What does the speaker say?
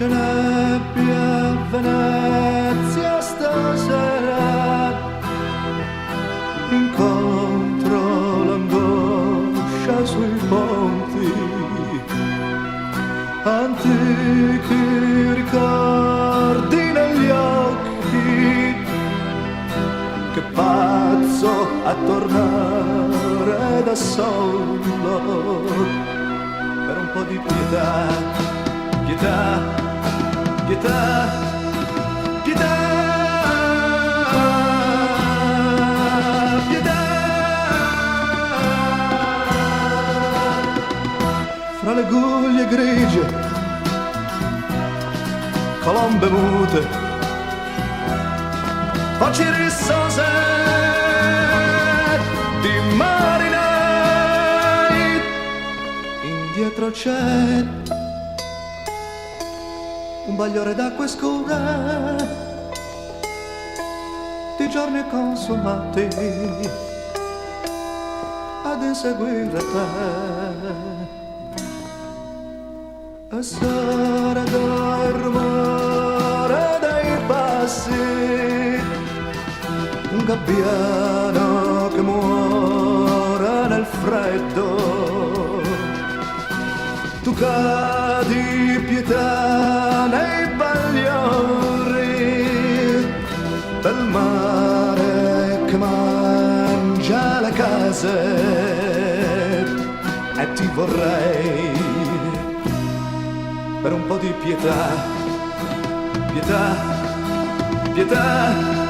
nebbia a Venezia stasera, incontro l'angoscia sui ponti, antichi ricordi negli occhi, che pazzo a tornare da solo per un po' di pietà. Pietà, pietà, pietà, pietà. Fra le guglie grigie, colombe mute, voci rissose di marinai, indietro c'è un bagliore d'acque scure di giorni consumati ad inseguire te, e sarà dal rumore dei passi un gabbiano che muore nel freddo. Tu cadi, pietà, nei bagliori del mare che mangia le case, e ti vorrei per un po' di pietà, pietà, pietà.